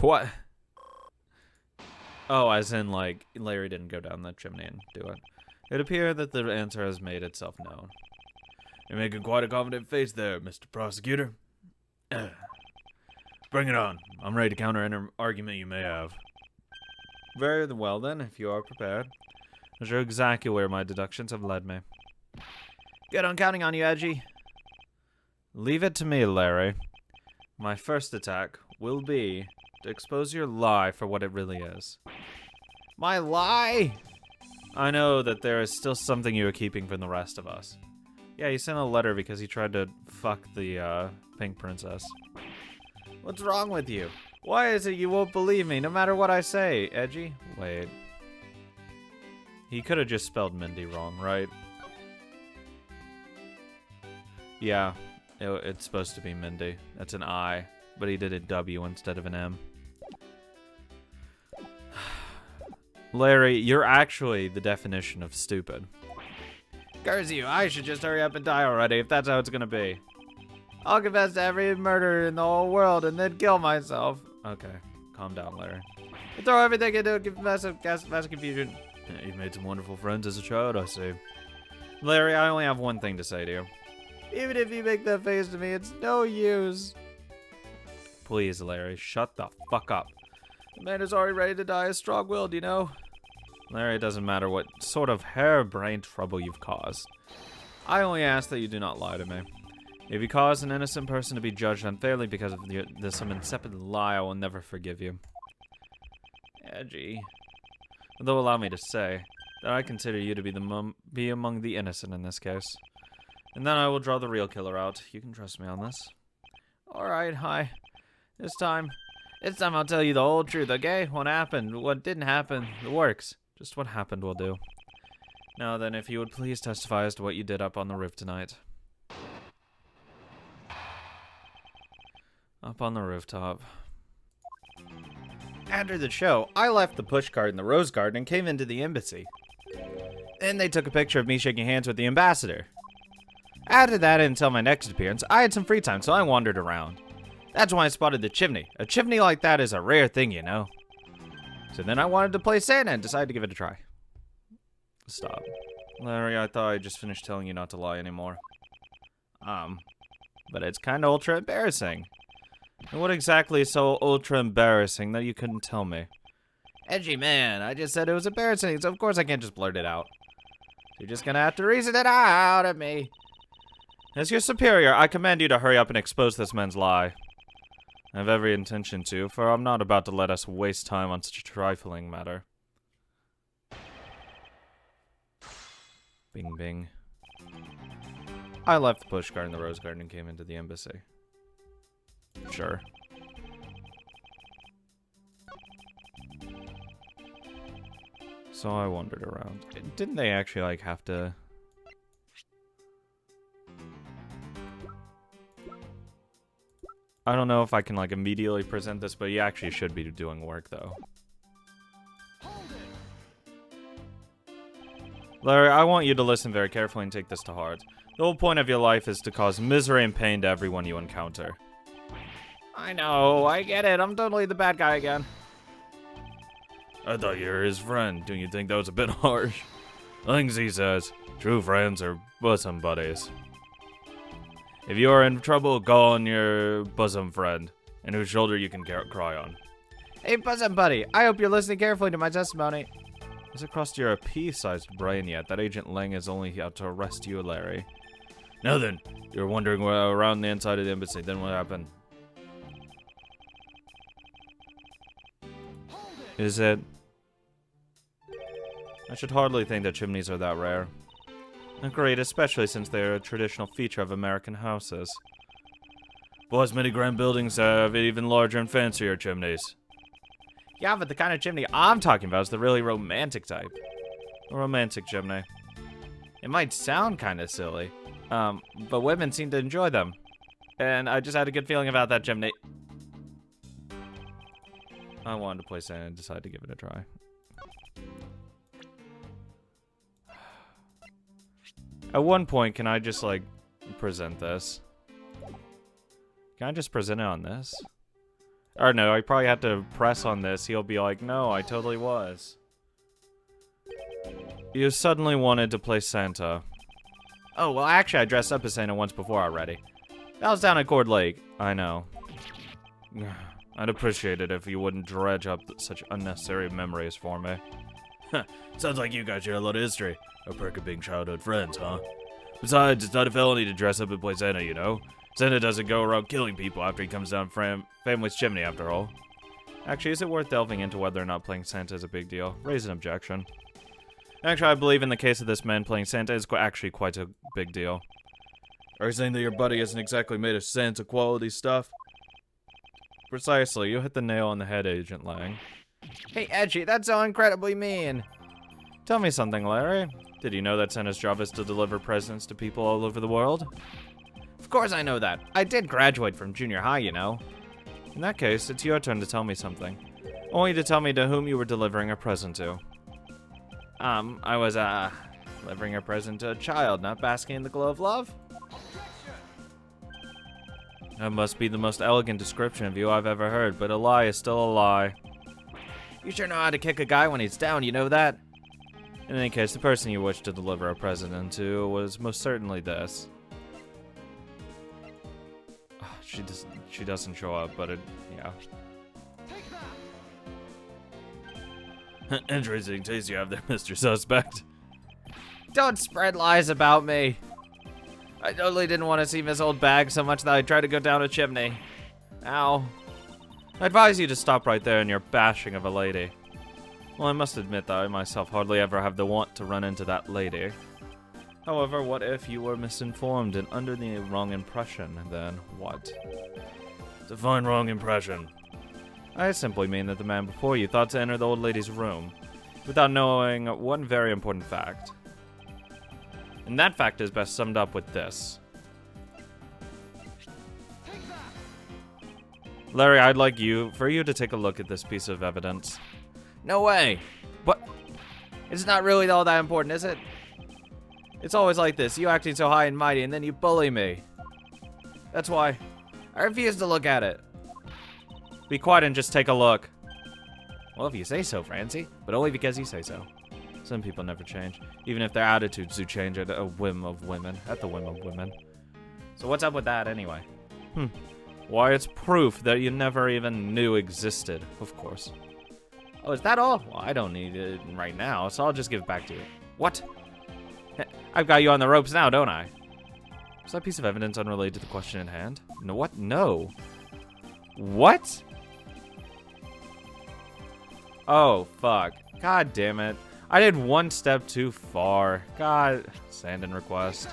What? Oh, as in, like, Larry didn't go down that chimney and do it. It appears that the answer has made itself known. You're making quite a confident face there, Mr. Prosecutor. Bring it on. I'm ready to counter any argument you may have. Very well, then, if you are prepared. I'll show exactly where my deductions have led me. Good, I'm counting on you, Edgy. Leave it to me, Larry. My first attack will be to expose your lie for what it really is. My lie? I know that there is still something you are keeping from the rest of us. Yeah, he sent a letter because he tried to fuck the pink princess. What's wrong with you? Why is it you won't believe me no matter what I say, Edgy? Wait. He could have just spelled Mindy wrong, right? Yeah, it's supposed to be Mindy. That's an I, but he did a W instead of an M. Larry, you're actually the definition of stupid. Curse you, I should just hurry up and die already if that's how it's gonna be. I'll confess to every murder in the whole world and then kill myself. Okay, calm down, Larry. You throw everything into a massive confusion. Yeah, you've made some wonderful friends as a child, I see. Larry, I only have one thing to say to you. Even if you make that face to me, it's no use. Please, Larry, shut the fuck up. The man is already ready to die is strong-willed, you know? Larry, it doesn't matter what sort of harebrained trouble you've caused. I only ask that you do not lie to me. If you cause an innocent person to be judged unfairly because of some insipid lie, I will never forgive you. Edgy. Although allow me to say that I consider you to be among the innocent in this case. And then I will draw the real killer out. You can trust me on this. Alright, hi. This time I'll tell you the whole truth, okay? What happened, what didn't happen, the works. Just what happened will do. Now then, if you would please testify as to what you did up on the roof tonight. Up on the rooftop. After the show, I left the pushcart in the rose garden and came into the embassy. Then they took a picture of me shaking hands with the ambassador. After that, until my next appearance, I had some free time, so I wandered around. That's when I spotted the chimney. A chimney like that is a rare thing, you know. So then I wanted to play Santa and decided to give it a try. Stop. Larry, I thought I just finished telling you not to lie anymore. But it's kinda ultra embarrassing. And what exactly is so ultra embarrassing that you couldn't tell me? Edgy man, I just said it was embarrassing, so of course I can't just blurt it out. You're just gonna have to reason it out at me. As your superior, I command you to hurry up and expose this man's lie. I have every intention to, for I'm not about to let us waste time on such a trifling matter. Bing bing. I left the pushcart in the rose garden and came into the embassy. Sure. So I wandered around. Didn't they actually, like, have to... I don't know if I can, like, immediately present this, but you actually should be doing work, though. Larry, I want you to listen very carefully and take this to heart. The whole point of your life is to cause misery and pain to everyone you encounter. I know, I get it. I'm totally the bad guy again. I thought you were his friend. Don't you think that was a bit harsh? Things he says. True friends are bosom buddies. If you are in trouble, call on your bosom friend, and whose shoulder you can cry on. Hey, bosom buddy, I hope you're listening carefully to my testimony. Has it crossed your pea-sized brain yet that Agent Lang is only out to arrest you, Larry? Now then, you're wondering around the inside of the embassy, then what happened? Is it? I should hardly think that chimneys are that rare. Agreed, especially since they are a traditional feature of American houses. Boys, many grand buildings have even larger and fancier chimneys. Yeah, but the kind of chimney I'm talking about is the really romantic type. A romantic chimney. It might sound kind of silly, but women seem to enjoy them. And I just had a good feeling about that chimney. I wanted to play Santa and decided to give it a try. At one point, can I just, like, present this? Can I just present it on this? Or no, I probably had to press on this. He'll be like, no, I totally was. You suddenly wanted to play Santa. Oh, well, actually, I dressed up as Santa once before already. That was down at Cord Lake. I know. I'd appreciate it if you wouldn't dredge up such unnecessary memories for me. Sounds like you guys share a lot of history. A perk of being childhood friends, huh? Besides, it's not a felony to dress up and play Santa, you know? Santa doesn't go around killing people after he comes down family's chimney, after all. Actually, is it worth delving into whether or not playing Santa is a big deal? Raise an objection. Actually, I believe in the case of this man, playing Santa is actually quite a big deal. Are you saying that your buddy isn't exactly made of Santa quality stuff? Precisely, you hit the nail on the head, Agent Lang. Hey, Edgy, that's so incredibly mean. Tell me something, Larry. Did you know that Santa's job is to deliver presents to people all over the world? Of course I know that. I did graduate from junior high, you know. In that case, it's your turn to tell me something. I want you to tell me to whom you were delivering a present to. I was, delivering a present to a child, not basking in the glow of love? That must be the most elegant description of you I've ever heard, but a lie is still a lie. You sure know how to kick a guy when he's down, you know that? In any case, the person you wished to deliver a present to was most certainly this. She doesn't show up, but yeah. Interesting taste you have there, Mr. Suspect. Don't spread lies about me. I totally didn't want to see Miss Old Bag so much that I tried to go down a chimney. Ow. I advise you to stop right there in your bashing of a lady. Well, I must admit that I myself hardly ever have the want to run into that lady. However, what if you were misinformed and under the wrong impression? Then what? Define wrong impression. I simply mean that the man before you thought to enter the old lady's room without knowing one very important fact. And that fact is best summed up with this. Larry, I'd like for you to take a look at this piece of evidence. No way! But it's not really all that important, is it? It's always like this, you acting so high and mighty, and then you bully me. That's why I refuse to look at it. Be quiet and just take a look. Well, if you say so, Francie, but only because you say so. Some people never change, even if their attitudes do change at the whim of women. So what's up with that, anyway? Why, it's proof that you never even knew existed, of course. Oh, is that all? Well, I don't need it right now, so I'll just give it back to you. What? I've got you on the ropes now, don't I? Is that piece of evidence unrelated to the question in hand? No, what? No. What? Oh, fuck. God damn it. I did one step too far. God. Sand and request.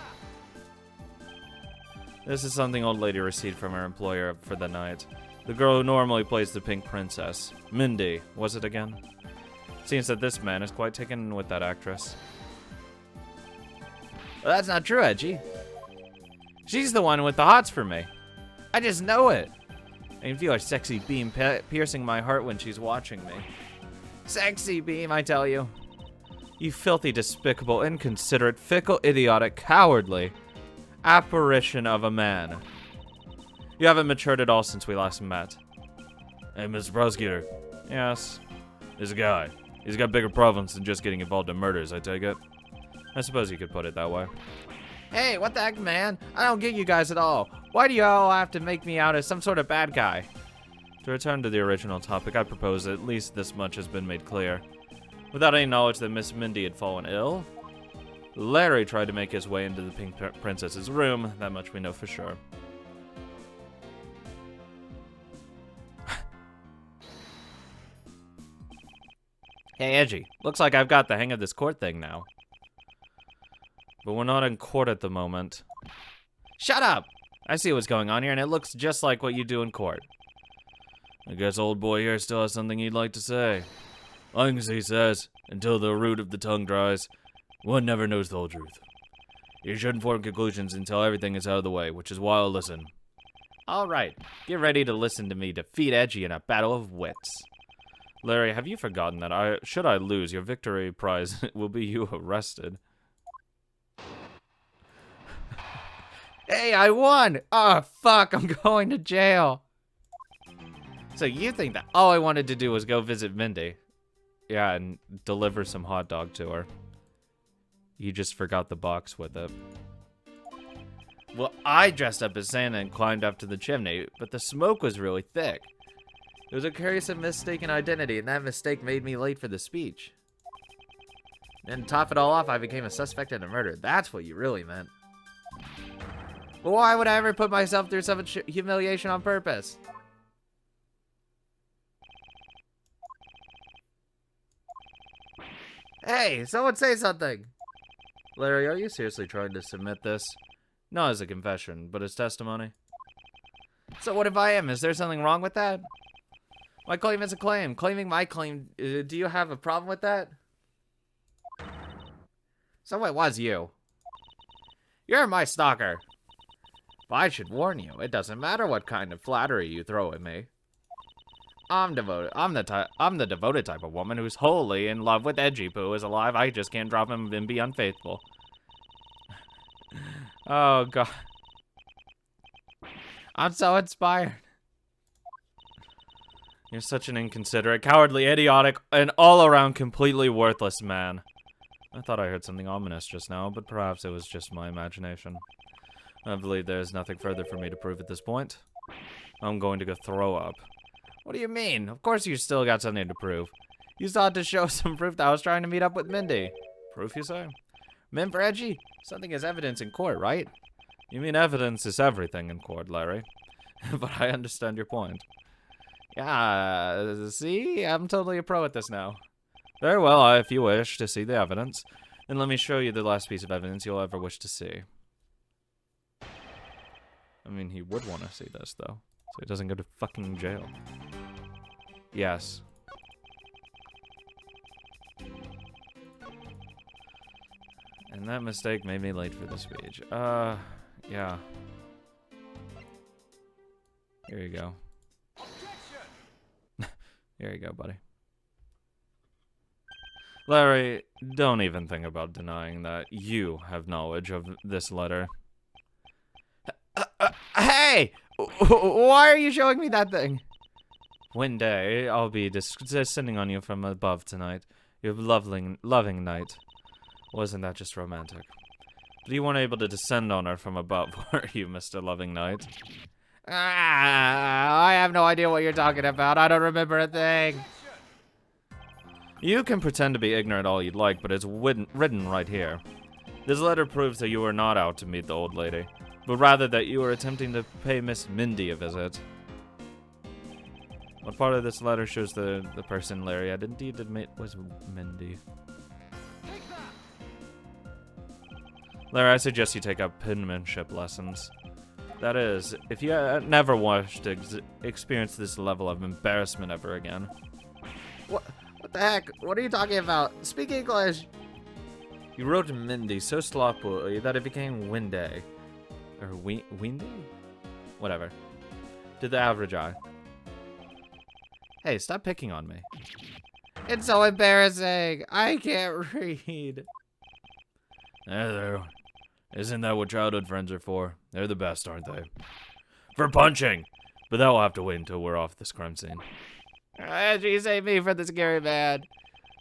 This is something old lady received from her employer for the night. The girl who normally plays the Pink Princess. Mindy, was it again? Seems that this man is quite taken with that actress. Well, that's not true, Edgy. She's the one with the hots for me. I just know it. I can feel her sexy beam piercing my heart when she's watching me. Sexy beam, I tell you. You filthy, despicable, inconsiderate, fickle, idiotic, cowardly apparition of a man. You haven't matured at all since we last met. Hey, Mr. Prosecutor. Yes? There's a guy. He's got bigger problems than just getting involved in murders, I take it. I suppose you could put it that way. Hey, what the heck, man? I don't get you guys at all. Why do you all have to make me out as some sort of bad guy? To return to the original topic, I propose that at least this much has been made clear. Without any knowledge that Miss Mindy had fallen ill, Larry tried to make his way into the Pink Princess's room. That much we know for sure. Hey, Edgy. Looks like I've got the hang of this court thing now. But we're not in court at the moment. Shut up! I see what's going on here, and it looks just like what you do in court. I guess old boy here still has something he'd like to say. Like he says, until the root of the tongue dries, one never knows the whole truth. You shouldn't form conclusions until everything is out of the way, which is why I'll listen. Alright, get ready to listen to me defeat Edgy in a battle of wits. Larry, have you forgotten that should I lose, your victory prize will be you arrested? Hey, I won! Oh, fuck, I'm going to jail. So you think that all I wanted to do was go visit Mindy? Yeah, and deliver some hot dog to her. You just forgot the box with it. Well, I dressed up as Santa and climbed up to the chimney, but the smoke was really thick. It was a curious and mistaken identity, and that mistake made me late for the speech. And to top it all off, I became a suspect in a murder. That's what you really meant. But why would I ever put myself through so much humiliation on purpose? Hey, someone say something! Larry, are you seriously trying to submit this? Not as a confession, but as testimony? So what if I am? Is there something wrong with that? My claim is a claim. Claiming my claim, do you have a problem with that? So it was you. You're my stalker. But I should warn you, it doesn't matter what kind of flattery you throw at me. I'm devoted. I'm the devoted type of woman who's wholly in love with Edgy Poo is alive. I just can't drop him and be unfaithful. Oh god. I'm so inspired. You're such an inconsiderate, cowardly, idiotic, and all-around completely worthless man. I thought I heard something ominous just now, but perhaps it was just my imagination. I believe there is nothing further for me to prove at this point. I'm going to go throw up. What do you mean? Of course you still got something to prove. You still had to show some proof that I was trying to meet up with Mindy. Proof, you say? Meant for Edgy? Something is evidence in court, right? You mean evidence is everything in court, Larry. But I understand your point. Yeah, see? I'm totally a pro at this now. Very well, if you wish to see the evidence, then let me show you the last piece of evidence you'll ever wish to see. I mean, he would want to see this, though, so he doesn't go to fucking jail. Yes. And that mistake made me late for the speech. Yeah. Here you go. Here you go, buddy. Larry, don't even think about denying that you have knowledge of this letter. Hey! Why are you showing me that thing? One day, I'll be descending on you from above tonight. Your loving night. Wasn't that just romantic? But you weren't able to descend on her from above, were you, Mr. Loving Knight? I have no idea what you're talking about. I don't remember a thing. You can pretend to be ignorant all you'd like, but it's written right here. This letter proves that you were not out to meet the old lady, but rather that you were attempting to pay Miss Mindy a visit. What part of this letter shows the person Larry had indeed admit was Mindy? Larry, I suggest you take up penmanship lessons. That is, if you never wish to experience this level of embarrassment ever again. What the heck? What are you talking about? Speak English! You wrote to Mindy so sloppily that it became Winday. Or Windy? Whatever. To the average eye. Hey, stop picking on me. It's so embarrassing! I can't read. There. Isn't that what childhood friends are for? They're the best, aren't they? For punching! But that will have to wait until we're off this crime scene. You save me from the scary man.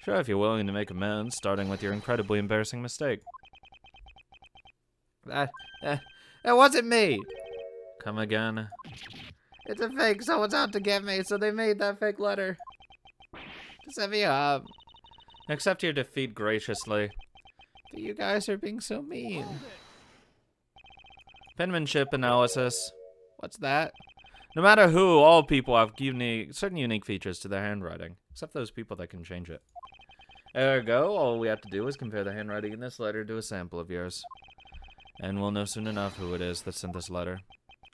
Sure, if you're willing to make amends, starting with your incredibly embarrassing mistake. That wasn't me! Come again? It's a fake. Someone's out to get me, so they made that fake letter. To set me up. Accept your defeat graciously. But you guys are being so mean. Penmanship analysis. What's that? No matter who, all people have certain unique features to their handwriting, except those people that can change it. Ergo, all we have to do is compare the handwriting in this letter to a sample of yours. And we'll know soon enough who it is that sent this letter.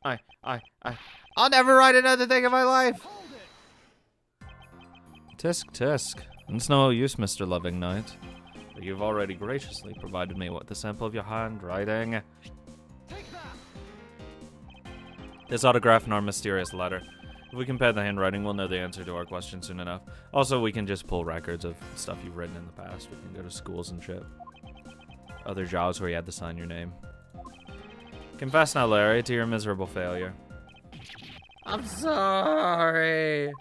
I'll never write another thing in my life! Tisk, tisk. It's no use, Mr. Loving Knight. But you've already graciously provided me with a sample of your handwriting. This autograph and our mysterious letter. If we compare the handwriting, we'll know the answer to our question soon enough. Also, we can just pull records of stuff you've written in the past. We can go to schools and shit. Other jobs where you had to sign your name. Confess now, Larry, to your miserable failure. I'm sorry.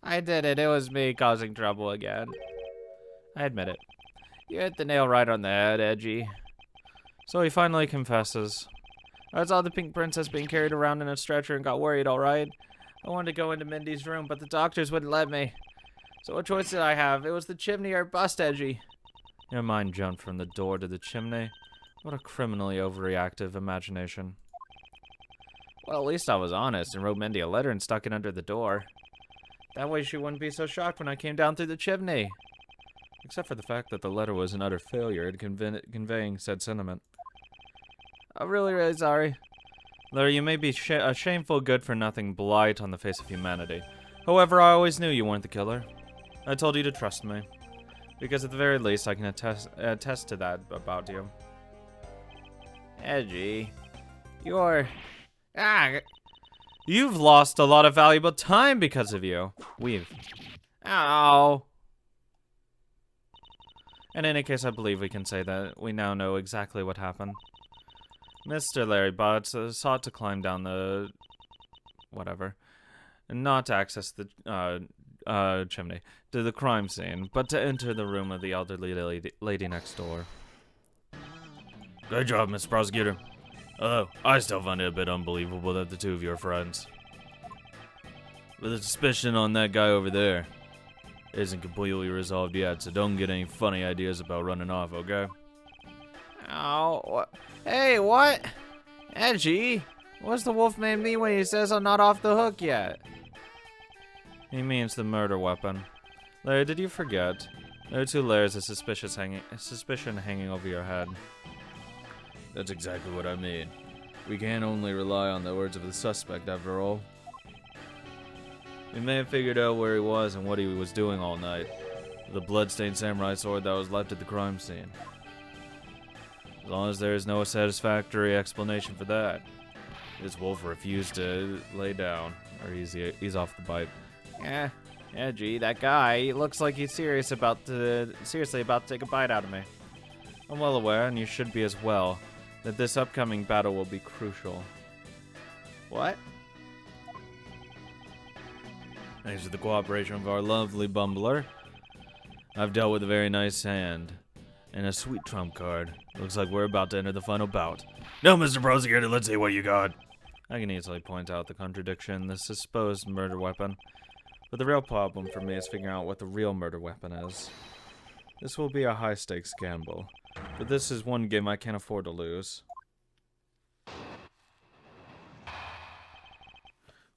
I did it. It was me causing trouble again. I admit it. You hit the nail right on the head, Edgy. So he finally confesses. I saw the pink princess being carried around in a stretcher and got worried, alright? I wanted to go into Mindy's room, but the doctors wouldn't let me. So what choice did I have? It was the chimney or bust, Edgy. Your mind jumped from the door to the chimney. What a criminally overreactive imagination. Well, at least I was honest and wrote Mindy a letter and stuck it under the door. That way she wouldn't be so shocked when I came down through the chimney. Except for the fact that the letter was an utter failure at conveying said sentiment. I'm really, really sorry. Larry, you may be a shameful, good-for-nothing blight on the face of humanity. However, I always knew you weren't the killer. I told you to trust me. Because at the very least, I can attest to that about you. Edgy. You've lost a lot of valuable time because of you. Ow. In any case, I believe we can say that we now know exactly what happened. Mr. Larry Butts sought to climb down the... whatever. And not to access the chimney to the crime scene, but to enter the room of the elderly lady next door. Good job, Mr. Prosecutor. Although, I still find it a bit unbelievable that the two of you are friends. But the suspicion on that guy over there isn't completely resolved yet, so don't get any funny ideas about running off, okay? Oh, what? Hey, what? Edgy? What's the wolfman mean when he says I'm not off the hook yet? He means the murder weapon. Larry, did you forget? There are 2 layers of suspicion hanging over your head. That's exactly what I mean. We can't only rely on the words of the suspect, after all. We may have figured out where he was and what he was doing all night. The bloodstained samurai sword that was left at the crime scene. As long as there is no satisfactory explanation for that. This wolf refused to lay down, or he's off the bite. Gee, that guy, he looks like he's seriously about to take a bite out of me. I'm well aware, and you should be as well, that this upcoming battle will be crucial. What? Thanks to the cooperation of our lovely bumbler, I've dealt with a very nice hand. And a sweet trump card. Looks like we're about to enter the final bout. Now, Mr. Prosecutor, let's see what you got. I can easily point out the contradiction in the supposed murder weapon. But the real problem for me is figuring out what the real murder weapon is. This will be a high-stakes gamble. But this is one game I can't afford to lose.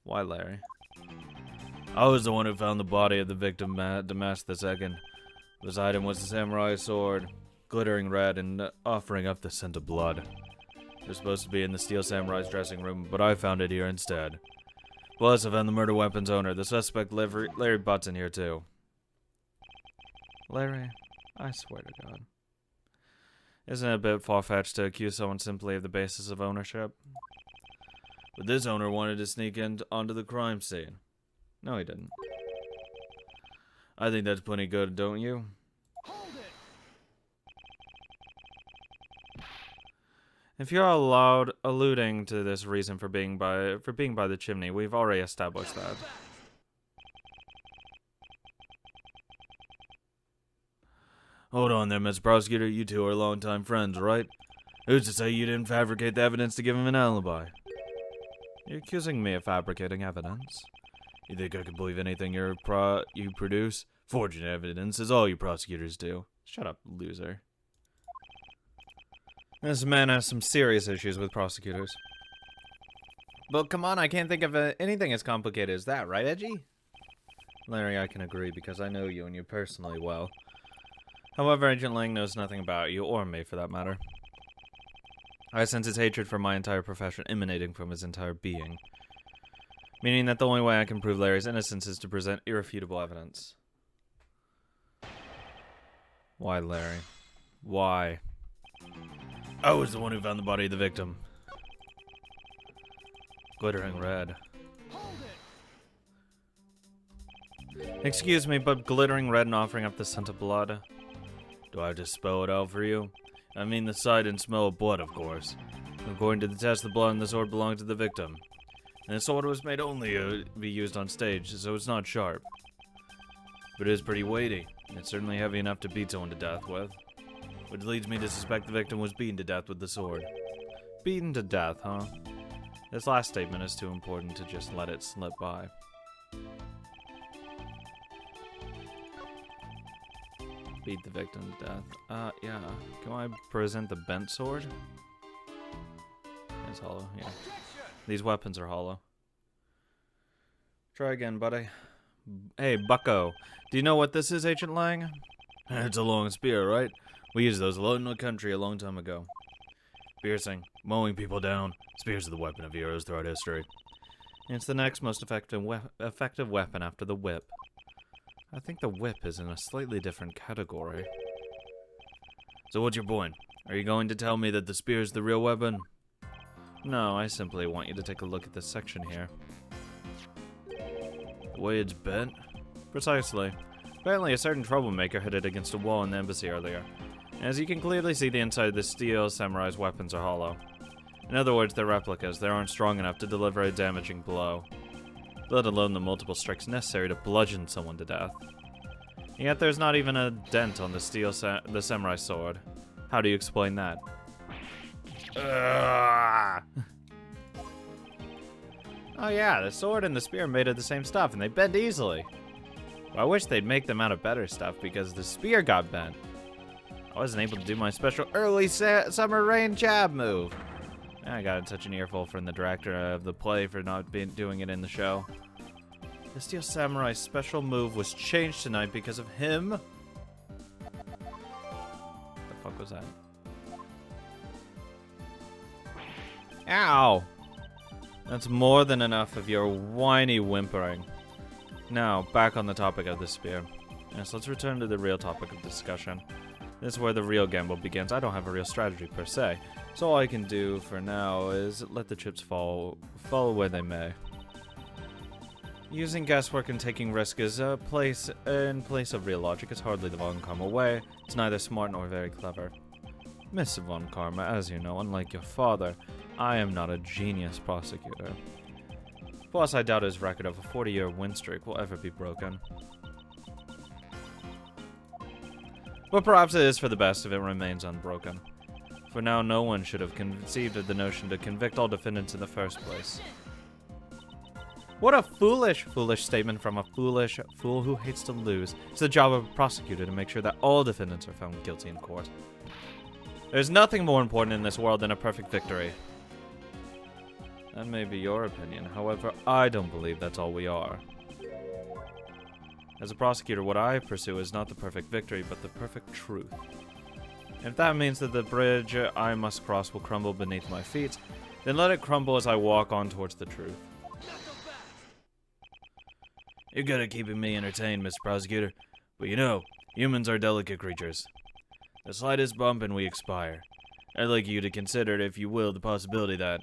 Why, Larry? I was the one who found the body of the victim, Damask II. Beside him was the samurai sword, glittering red and offering up the scent of blood. It was supposed to be in the Steel Samurai's dressing room, but I found it here instead. Plus, I found the murder weapon's owner, the suspect Larry Butts, in here too. Larry, I swear to God. Isn't it a bit far-fetched to accuse someone simply of the basis of ownership? But this owner wanted to sneak onto the crime scene. No, he didn't. I think that's plenty good, don't you? Hold it. If you're alluding to this reason for being by the chimney, we've already established that. Hold on there, Mr. Prosecutor. You two are longtime friends, right? Who's to say you didn't fabricate the evidence to give him an alibi? You're accusing me of fabricating evidence? You think I can believe anything you produce? Forging evidence is all you prosecutors do. Shut up, loser. This man has some serious issues with prosecutors. But come on, I can't think of anything as complicated as that, right, Edgy? Larry, I can agree because I know you and you personally well. However, Agent Lang knows nothing about you, or me for that matter. I sense his hatred for my entire profession emanating from his entire being. Meaning that the only way I can prove Larry's innocence is to present irrefutable evidence. Why, Larry? Why? I was the one who found the body of the victim. Glittering red. Excuse me, but glittering red and offering up the scent of blood? Do I have to spell it out for you? I mean the sight and smell of blood, of course. According to the test, the blood in the sword belonged to the victim. And the sword was made only to be used on stage, so it's not sharp. but it is pretty weighty. It's certainly heavy enough to beat someone to death with. Which leads me to suspect the victim was beaten to death with the sword. Beaten to death, huh? This last statement is too important to just let it slip by. Beat the victim to death. Yeah. Can I present the bent sword? It's hollow, yeah. These weapons are hollow. Try again, buddy. Hey, bucko. Do you know what this is, Agent Lang? It's a long spear, right? We used those a lot in the country a long time ago. Piercing, mowing people down. Spears are the weapon of heroes throughout history. It's the next most effective weapon after the whip. I think the whip is in a slightly different category. So what's your point? Are you going to tell me that the spear is the real weapon? No, I simply want you to take a look at this section here. The way it's bent? Precisely. Apparently a certain troublemaker hit it against a wall in the embassy earlier. As you can clearly see, the inside of the steel samurai's weapons are hollow. In other words, they're replicas. They aren't strong enough to deliver a damaging blow, let alone the multiple strikes necessary to bludgeon someone to death. And yet there's not even a dent on the samurai sword. How do you explain that? Oh yeah, the sword and the spear are made of the same stuff, and they bend easily. Well, I wish they'd make them out of better stuff, because the spear got bent. I wasn't able to do my special early summer rain jab move. I got in such an earful from the director of the play for not doing it in the show. The Steel Samurai's special move was changed tonight because of him. What the fuck was that? Ow! That's more than enough of your whiny whimpering. Now, back on the topic of the spear. Yes, let's return to the real topic of discussion. This is where the real gamble begins. I don't have a real strategy per se, so all I can do for now is let the chips fall where they may. Using guesswork and taking risk is in place of real logic. It's hardly the Von Karma way. It's neither smart nor very clever. Miss Von Karma, as you know, unlike your father, I am not a genius prosecutor. Plus, I doubt his record of a 40-year win streak will ever be broken. But perhaps it is for the best if it remains unbroken. For now, no one should have conceived of the notion to convict all defendants in the first place. What a foolish statement from a foolish fool who hates to lose. It's the job of a prosecutor to make sure that all defendants are found guilty in court. There's nothing more important in this world than a perfect victory. That may be your opinion, however, I don't believe that's all we are. As a prosecutor, what I pursue is not the perfect victory, but the perfect truth. If that means that the bridge I must cross will crumble beneath my feet, then let it crumble as I walk on towards the truth. You're good at keeping me entertained, Mr. Prosecutor, but you know, humans are delicate creatures. The slightest bump and we expire. I'd like you to consider, if you will, the possibility that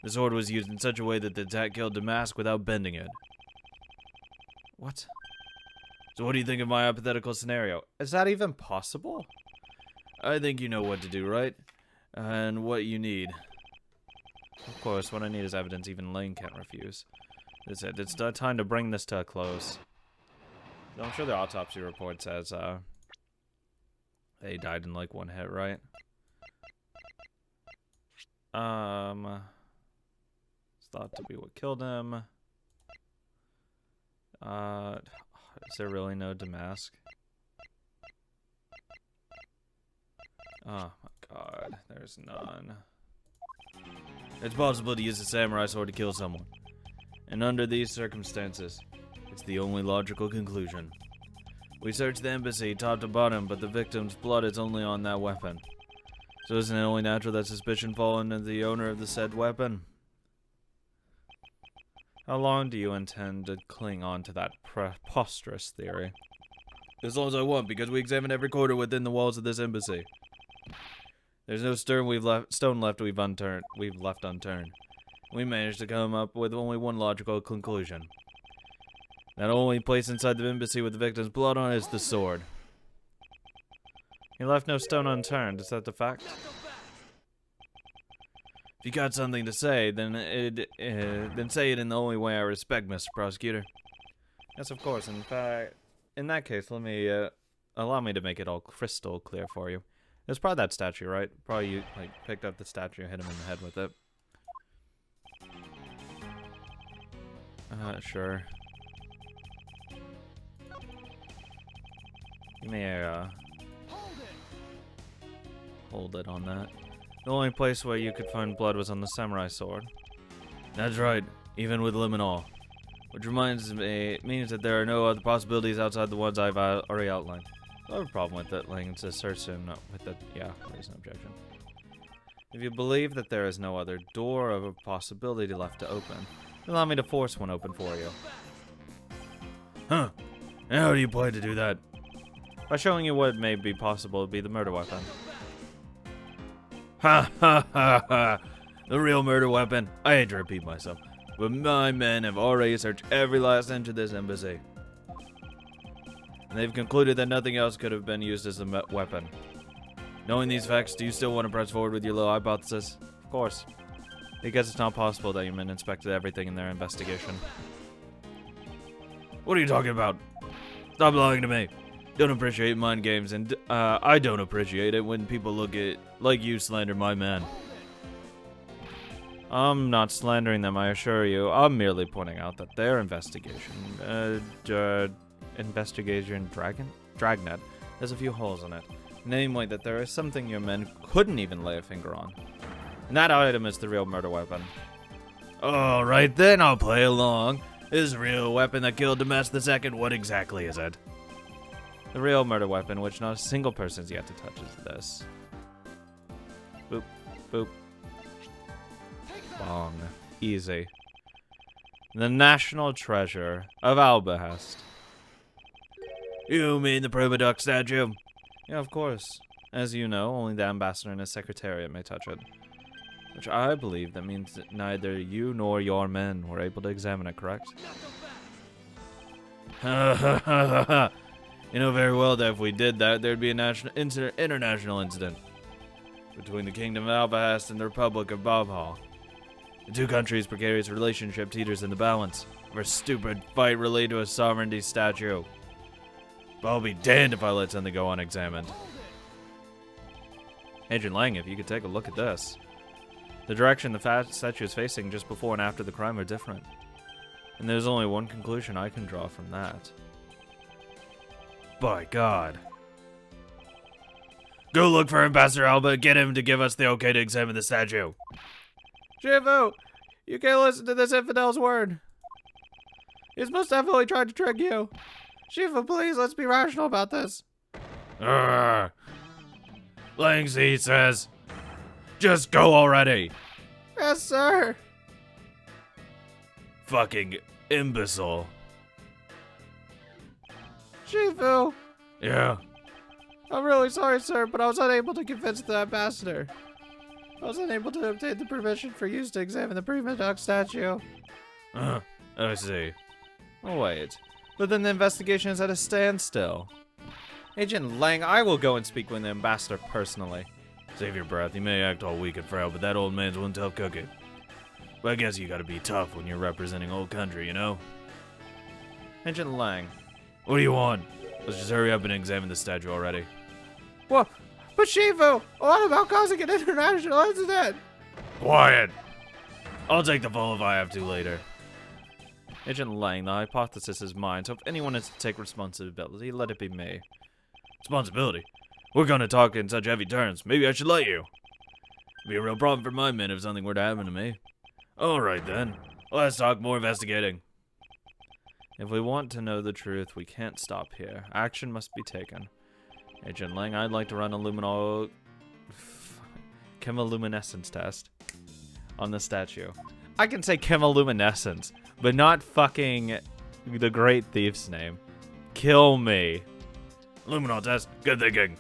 the sword was used in such a way that the attack killed Damask without bending it. What? So what do you think of my hypothetical scenario? Is that even possible? I think you know what to do, right? And what you need. Of course, what I need is evidence even Lane can't refuse. That's it. It's time to bring this to a close. I'm sure the autopsy report says, they died in like one hit, right? It's thought to be what killed him. Is there really no Damask? Oh my god, there's none. It's possible to use a samurai sword to kill someone. And under these circumstances, it's the only logical conclusion. We searched the embassy top to bottom, but the victim's blood is only on that weapon. So isn't it only natural that suspicion fall into the owner of the said weapon? How long do you intend to cling on to that preposterous theory? As long as I want, because we examined every corner within the walls of this embassy. There's no stone left we've left unturned. We managed to come up with only one logical conclusion. That only place inside the embassy with the victim's blood on it is the sword. He left no stone unturned, is that the fact? If you got something to say, then say it in the only way I respect, Mr. Prosecutor. Yes, of course. In fact, in that case, let me, allow me to make it all crystal clear for you. It's probably that statue, right? Probably you, like, picked up the statue, hit him in the head with it. Sure. You may, hold it on that. The only place where you could find blood was on the samurai sword. That's right, even with Liminal. Which reminds me, it means that there are no other possibilities outside the ones I've already outlined. I have a problem with that, like, it's assertion with the, yeah, there's an objection. If you believe that there is no other door of a possibility left to open, allow me to force one open for you. Huh, and how do you plan to do that? By showing you what may be possible to be the murder weapon. Ha ha ha ha! The real murder weapon? I hate to repeat myself, but my men have already searched every last inch of this embassy. And they've concluded that nothing else could have been used as a weapon. Knowing these facts, do you still want to press forward with your little hypothesis? Of course. Because it's not possible that your men inspected everything in their investigation. What are you talking about? Stop lying to me. Don't appreciate mind games, and I don't appreciate it when people look at like you slander my men. I'm not slandering them, I assure you. I'm merely pointing out that their investigation, Dragnet, there's a few holes in it. Namely, that there is something your men couldn't even lay a finger on. And that item is the real murder weapon. Alright then, I'll play along. This real weapon that killed Demes II, what exactly is it? The real murder weapon, which not a single person's yet to touch, is this. Boop, boop. Bong. Easy. The national treasure of Albahest. You mean the Primaduck statue? Yeah, of course. As you know, only the ambassador and his secretariat may touch it. Which I believe that means that neither you nor your men were able to examine it, correct? Ha ha ha ha ha! You know very well that if we did that, there'd be a international incident between the Kingdom of Albahest and the Republic of Bobhal. The two countries' precarious relationship teeters in the balance of a stupid fight related to a sovereignty statue. But I'll be damned if I let something go unexamined. Agent Lang, if you could take a look at this. The direction the statue is facing just before and after the crime are different. And there's only one conclusion I can draw from that. By God. Go look for Ambassador Alba and get him to give us the okay to examine the statue. Shifu, you can't listen to this infidel's word. He's most definitely trying to trick you. Shifu, please, let's be rational about this. Langzi says, just go already. Yes, sir. Fucking imbecile. Shifu. Yeah. I'm really sorry, sir, but I was unable to convince the ambassador. I was unable to obtain the permission for use to examine the Primaduck statue. I see. Oh, wait. But then the investigation is at a standstill. Agent Lang, I will go and speak with the ambassador personally. Save your breath. You may act all weak and frail, but that old man's one tough cookie. But I guess you gotta be tough when you're representing old country, you know? Agent Lang. What do you want? Let's just hurry up and examine the statue already. What? But Shifu, what about causing an international incident? Quiet! I'll take the fall if I have to later. Agent Lang, the hypothesis is mine, so if anyone is to take responsibility, let it be me. Responsibility? We're gonna talk in such heavy terms. Maybe I should let you. It'd be a real problem for my men if something were to happen to me. Alright then. Let's talk more investigating. If we want to know the truth, we can't stop here. Action must be taken. Agent Lang, I'd like to run a chemiluminescence test on the statue. I can say chemiluminescence, but not fucking the Great Thief's name. Kill me. Luminol test. Good thinking.